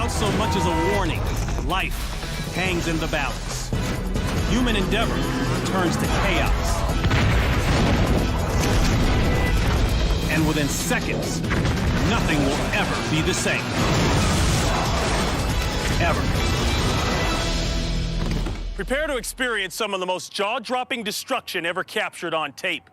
Without so much as a warning, life hangs in the balance. Human endeavor turns to chaos. And within seconds, nothing will ever be the same. Ever. Prepare to experience some of the most jaw-dropping destruction ever captured on tape.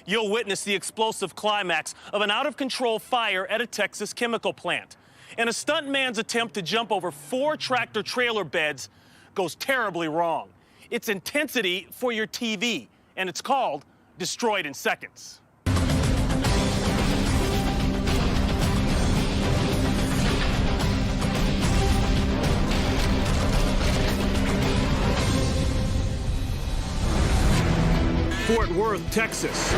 You'll witness the explosive climax of an out-of-control fire at a Texas chemical plant. And a stuntman's attempt to jump over 4 tractor-trailer beds goes terribly wrong. It's intensity for your TV, and it's called Destroyed in Seconds. Fort Worth, Texas.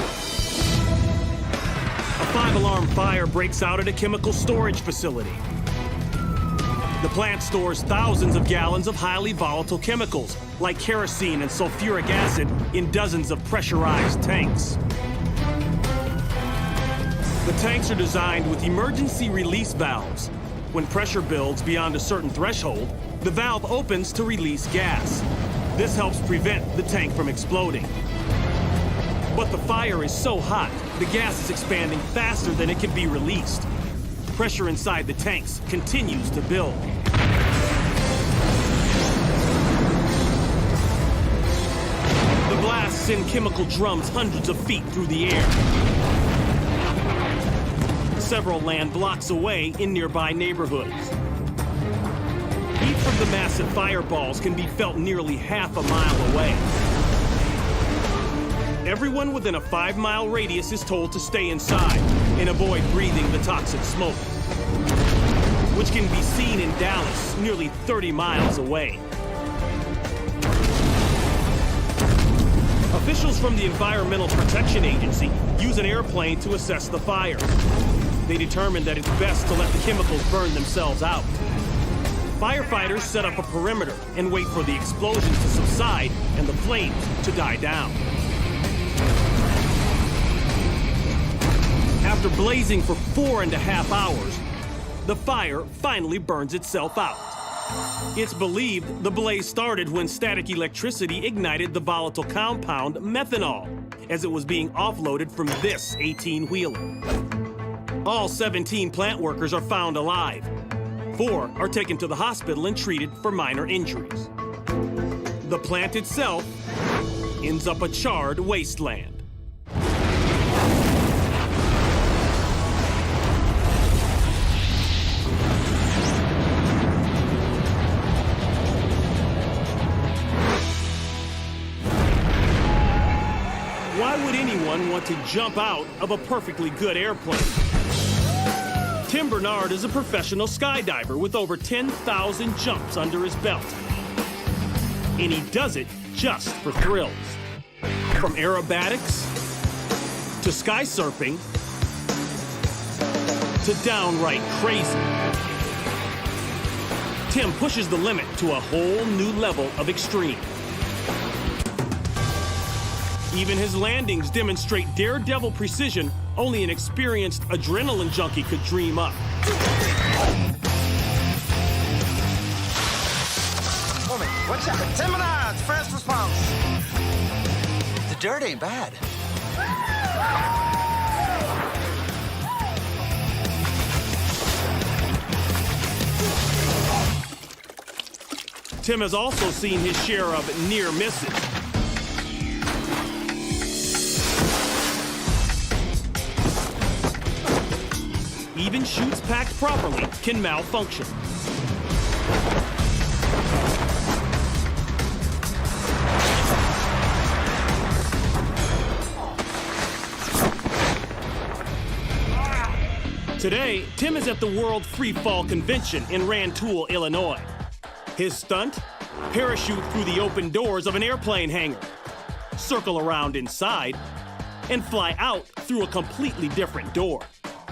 A 5-alarm fire breaks out at a chemical storage facility. The plant stores thousands of gallons of highly volatile chemicals, like kerosene and sulfuric acid, in dozens of pressurized tanks. The tanks are designed with emergency release valves. When pressure builds beyond a certain threshold, the valve opens to release gas. This helps prevent the tank from exploding. But the fire is so hot, the gas is expanding faster than it can be released. Pressure inside the tanks continues to build. The blasts send chemical drums hundreds of feet through the air. Several land blocks away in nearby neighborhoods. Heat from the massive fireballs can be felt nearly half a mile away. Everyone within a 5-mile radius is told to stay inside and avoid breathing the toxic smoke, which can be seen in Dallas, nearly 30 miles away. Officials from the Environmental Protection Agency use an airplane to assess the fire. They determined that it's best to let the chemicals burn themselves out. Firefighters set up a perimeter and wait for the explosions to subside and the flames to die down. After blazing for 4.5 hours, the fire finally burns itself out. It's believed the blaze started when static electricity ignited the volatile compound methanol as it was being offloaded from this 18-wheeler. All 17 plant workers are found alive. 4 are taken to the hospital and treated for minor injuries. The plant itself ends up a charred wasteland. Why would anyone want to jump out of a perfectly good airplane? Tim Bernard is a professional skydiver with over 10,000 jumps under his belt. And he does it just for thrills. From aerobatics to sky surfing to downright crazy. Tim pushes the limit to a whole new level of extreme. Even his landings demonstrate daredevil precision only an experienced adrenaline junkie could dream up. Homie, watch out. 10 minutes, fast response. The dirt ain't bad. Tim has also seen his share of near misses. Even chutes packed properly can malfunction. Today, Tim is at the World Free Fall Convention in Rantoul, Illinois. His stunt? Parachute through the open doors of an airplane hangar, circle around inside, and fly out through a completely different door.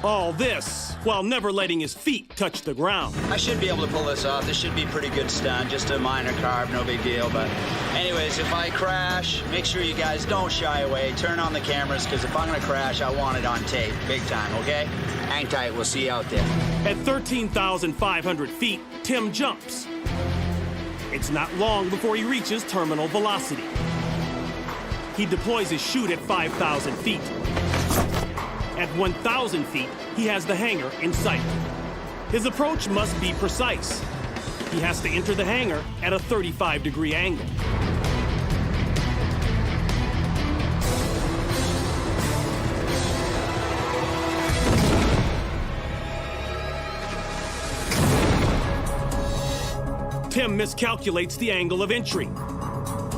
All this while never letting his feet touch the ground. I should be able to pull this off. This should be a pretty good stunt, just a minor carve, no big deal. But anyways, if I crash, make sure you guys don't shy away. Turn on the cameras, because if I'm gonna crash, I want it on tape, big time, okay? Hang tight, we'll see you out there. At 13,500 feet, Tim jumps. It's not long before he reaches terminal velocity. He deploys his chute at 5,000 feet. At 1,000 feet, he has the hangar in sight. His approach must be precise. He has to enter the hangar at a 35-degree angle. Tim miscalculates the angle of entry.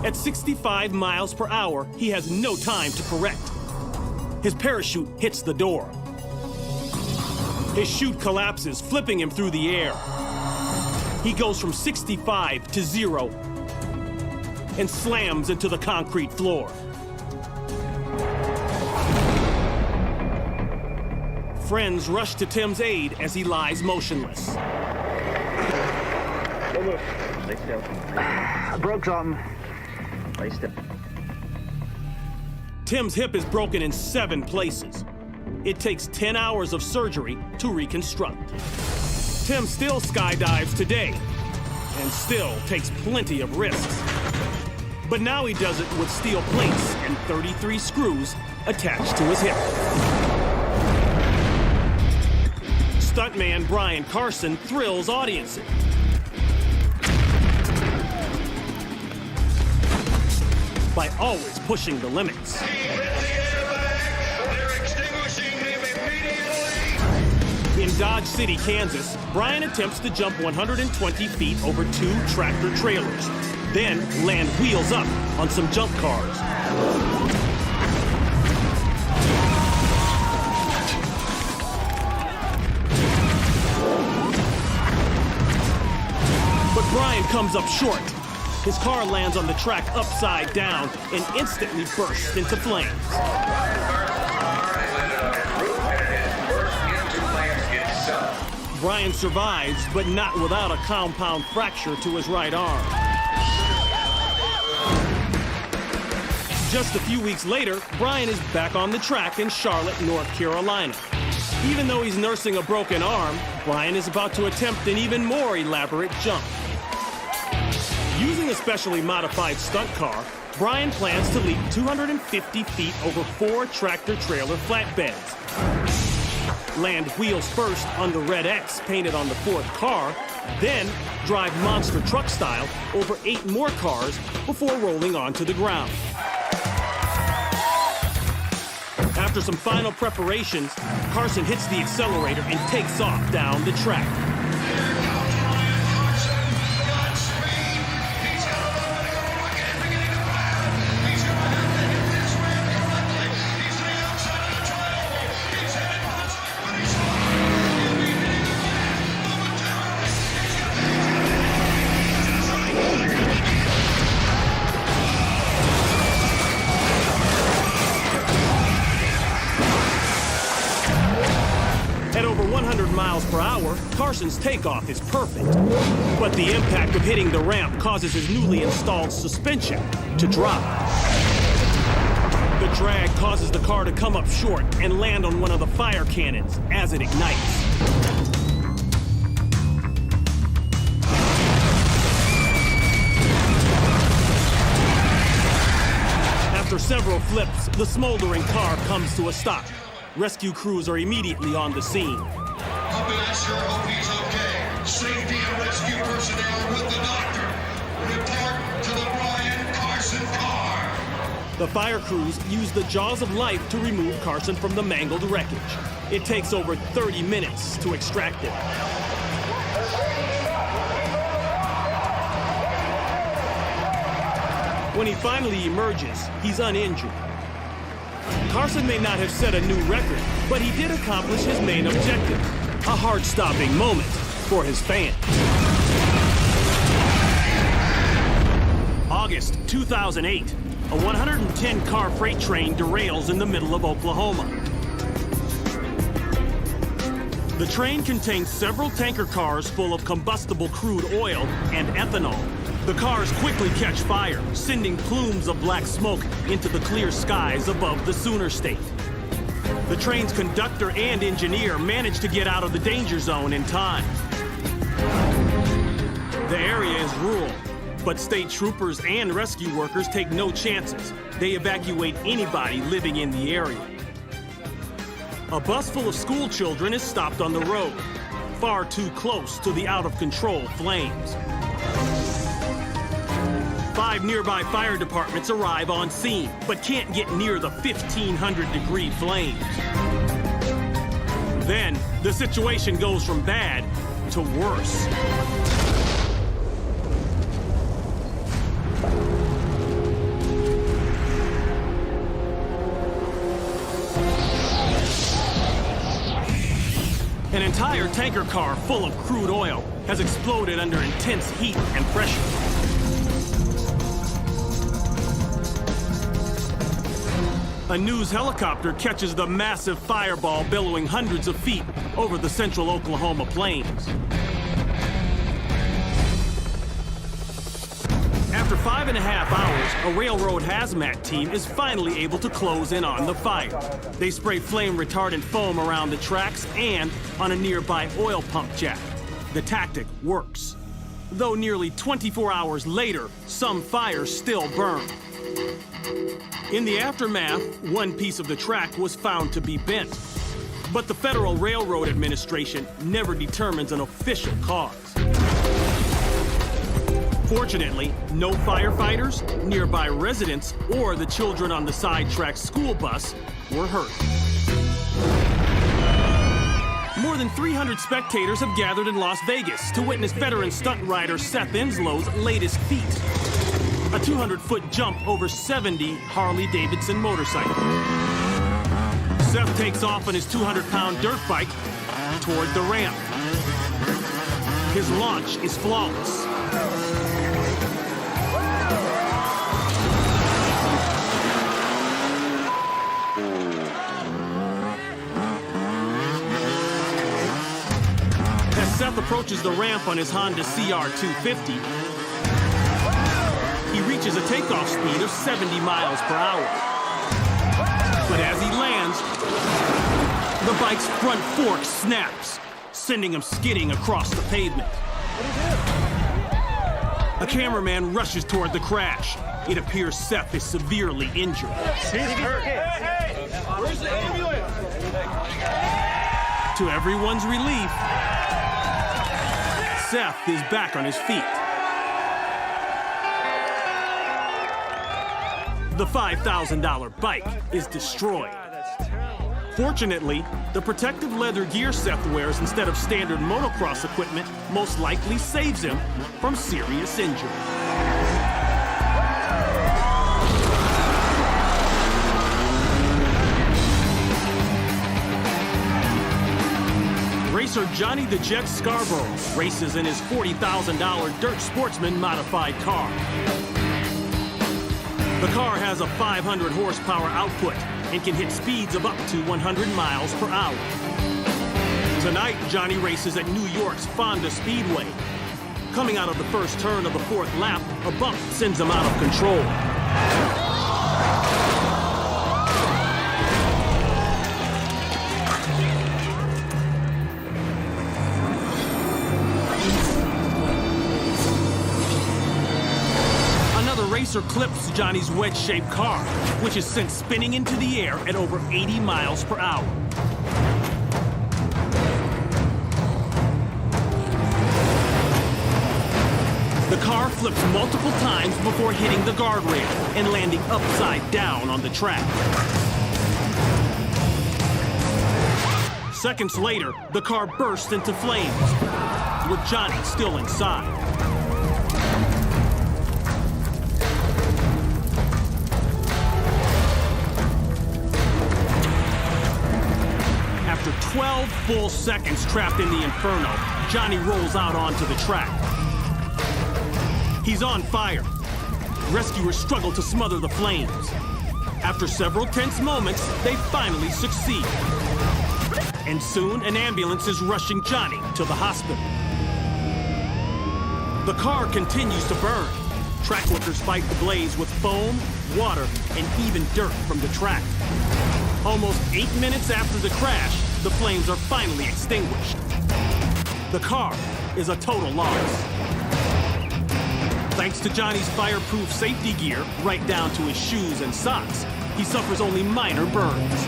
At 65 miles per hour, he has no time to correct. His parachute hits the door. His chute collapses, flipping him through the air. He goes from 65 to 0 and slams into the concrete floor. Friends rush to Tim's aid as he lies motionless. I broke something. Tim's hip is broken in 7 places. It takes 10 hours of surgery to reconstruct. Tim still skydives today and still takes plenty of risks. But now he does it with steel plates and 33 screws attached to his hip. Stuntman Brian Carson thrills audiences. By always pushing the limits. In Dodge City, Kansas, Brian attempts to jump 120 feet over 2 tractor trailers, then land wheels up on some jump cars. But Brian comes up short. His car lands on the track upside down and instantly bursts into flames. Brian survives, but not without a compound fracture to his right arm. Just a few weeks later, Brian is back on the track in Charlotte, North Carolina. Even though he's nursing a broken arm, Brian is about to attempt an even more elaborate jump. Using a specially modified stunt car, Brian plans to leap 250 feet over 4 tractor-trailer flatbeds. Land wheels first on the red X painted on the 4th car, then drive monster truck style over 8 more cars before rolling onto the ground. After some final preparations, Carson hits the accelerator and takes off down the track. At over 100 miles per hour, Carson's takeoff is perfect. But the impact of hitting the ramp causes his newly installed suspension to drop. The drag causes the car to come up short and land on one of the fire cannons as it ignites. After several flips, the smoldering car comes to a stop. Rescue crews are immediately on the scene. I sure hope he's okay. Safety and rescue personnel with the doctor. Report to the Brian Carson car. The fire crews use the jaws of life to remove Carson from the mangled wreckage. It takes over 30 minutes to extract him. When he finally emerges, he's uninjured. Carson may not have set a new record, but he did accomplish his main objective, a heart-stopping moment for his fans. August 2008, a 110-car freight train derails in the middle of Oklahoma. The train contains several tanker cars full of combustible crude oil and ethanol. The cars quickly catch fire, sending plumes of black smoke into the clear skies above the Sooner State. The train's conductor and engineer manage to get out of the danger zone in time. The area is rural, but state troopers and rescue workers take no chances. They evacuate anybody living in the area. A bus full of school children is stopped on the road, far too close to the out-of-control flames. 5 nearby fire departments arrive on scene, but can't get near the 1,500-degree flames. Then, the situation goes from bad to worse. An entire tanker car full of crude oil has exploded under intense heat and pressure. A news helicopter catches the massive fireball billowing hundreds of feet over the central Oklahoma plains. After 5.5 hours, a railroad hazmat team is finally able to close in on the fire. They spray flame-retardant foam around the tracks and on a nearby oil pump jack. The tactic works. Though nearly 24 hours later, some fires still burn. In the aftermath, one piece of the track was found to be bent. But the Federal Railroad Administration never determines an official cause. Fortunately, no firefighters, nearby residents, or the children on the sidetracked school bus were hurt. More than 300 spectators have gathered in Las Vegas to witness veteran stunt rider Seth Inslow's latest feat. A 200-foot jump over 70 Harley-Davidson motorcycles. Seth takes off on his 200-pound dirt bike toward the ramp. His launch is flawless. As Seth approaches the ramp on his Honda CR250, he reaches a takeoff speed of 70 miles per hour. But as he lands, the bike's front fork snaps, sending him skidding across the pavement. A cameraman rushes toward the crash. It appears Seth is severely injured. He's hurt. Hey, where's the ambulance? To everyone's relief, Seth is back on his feet. The $5,000 bike is destroyed. Fortunately, the protective leather gear Seth wears instead of standard motocross equipment most likely saves him from serious injury. Racer Johnny the Jet Scarborough races in his $40,000 Dirt Sportsman modified car. The car has a 500 horsepower output and can hit speeds of up to 100 miles per hour. Tonight, Johnny races at New York's Fonda Speedway. Coming out of the first turn of the 4th lap, a bump sends him out of control. Racer clips Johnny's wedge-shaped car, which is sent spinning into the air at over 80 miles per hour. The car flips multiple times before hitting the guardrail and landing upside down on the track. Seconds later, the car bursts into flames, with Johnny still inside. After 12 full seconds trapped in the inferno, Johnny rolls out onto the track. He's on fire. Rescuers struggle to smother the flames. After several tense moments, they finally succeed. and soon an ambulance is rushing Johnny to the hospital. The car continues to burn. Track workers fight the blaze with foam, water, and even dirt from the track. Almost 8 minutes after the crash, the flames are finally extinguished. The car is a total loss. Thanks to Johnny's fireproof safety gear, right down to his shoes and socks, he suffers only minor burns.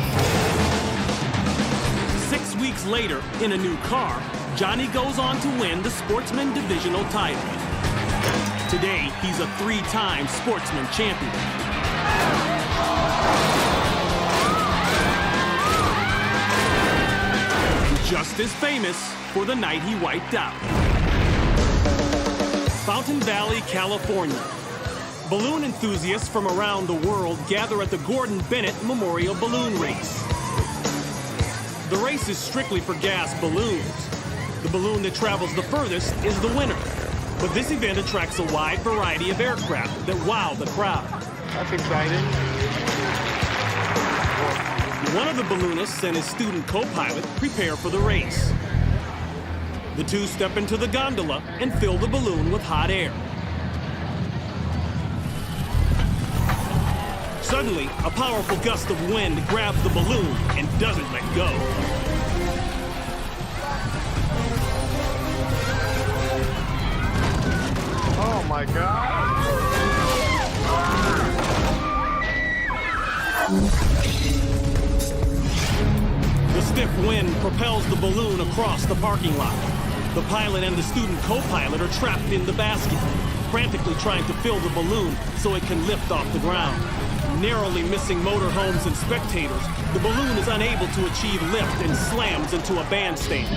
6 weeks later, in a new car, Johnny goes on to win the Sportsman Divisional title. Today, he's a 3-time Sportsman champion. Just as famous for the night he wiped out. Fountain Valley, California. Balloon enthusiasts from around the world gather at the Gordon Bennett Memorial Balloon Race. The race is strictly for gas balloons. The balloon that travels the furthest is the winner. But this event attracts a wide variety of aircraft that wow the crowd. That's exciting. One of the balloonists and his student co-pilot prepare for the race. The two step into the gondola and fill the balloon with hot air. Suddenly, a powerful gust of wind grabs the balloon and doesn't let go. Oh my God. The stiff wind propels the balloon across the parking lot. The pilot and the student co-pilot are trapped in the basket, frantically trying to fill the balloon so it can lift off the ground. Narrowly missing motorhomes and spectators, the balloon is unable to achieve lift and slams into a bandstand.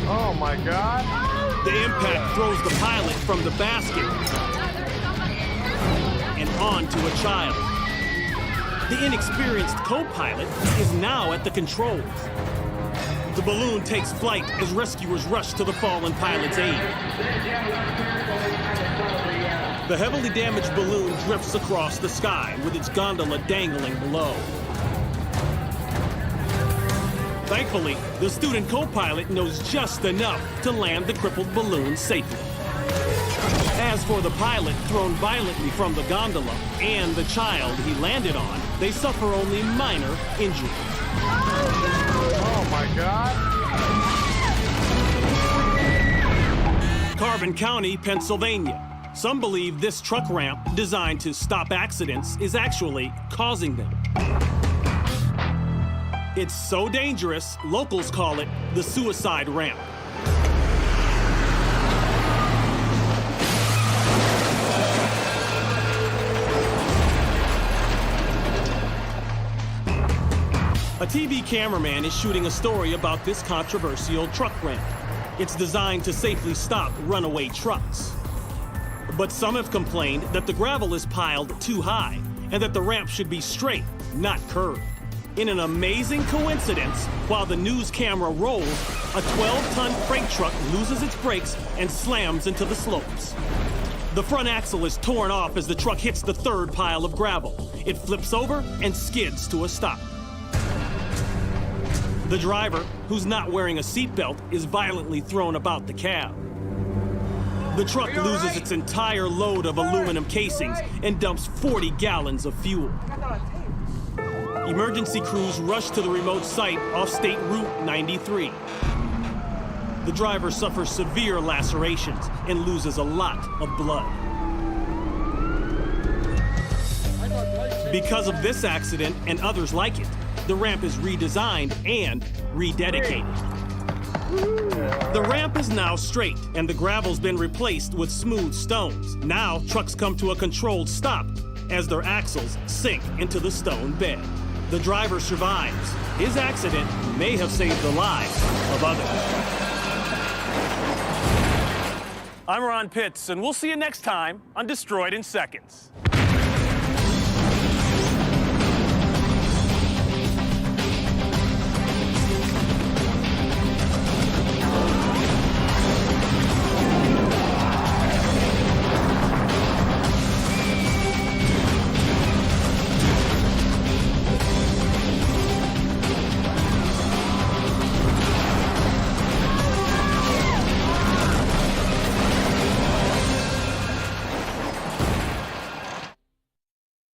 Oh my God. The impact throws the pilot from the basket and onto a child. The inexperienced co-pilot is now at the controls. The balloon takes flight as rescuers rush to the fallen pilot's aid. The heavily damaged balloon drifts across the sky with its gondola dangling below. Thankfully, the student co-pilot knows just enough to land the crippled balloon safely. As for the pilot thrown violently from the gondola and the child he landed on, they suffer only minor injuries. Oh my God. Carbon County, Pennsylvania. Some believe this truck ramp, designed to stop accidents, is actually causing them. It's so dangerous, locals call it the suicide ramp. A TV cameraman is shooting a story about this controversial truck ramp. It's designed to safely stop runaway trucks. But some have complained that the gravel is piled too high and that the ramp should be straight, not curved. In an amazing coincidence, while the news camera rolls, a 12-ton freight truck loses its brakes and slams into the slopes. The front axle is torn off as the truck hits the third pile of gravel. It flips over and skids to a stop. The driver, who's not wearing a seatbelt, is violently thrown about the cab. The truck loses its entire load of aluminum casings and dumps 40 gallons of fuel. Emergency crews rush to the remote site off State Route 93. The driver suffers severe lacerations and loses a lot of blood. Because of this accident and others like it, the ramp is redesigned and rededicated. The ramp is now straight, and the gravel's been replaced with smooth stones. Now, trucks come to a controlled stop as their axles sink into the stone bed. The driver survives. His accident may have saved the lives of others. I'm Ron Pitts, and we'll see you next time on Destroyed in Seconds.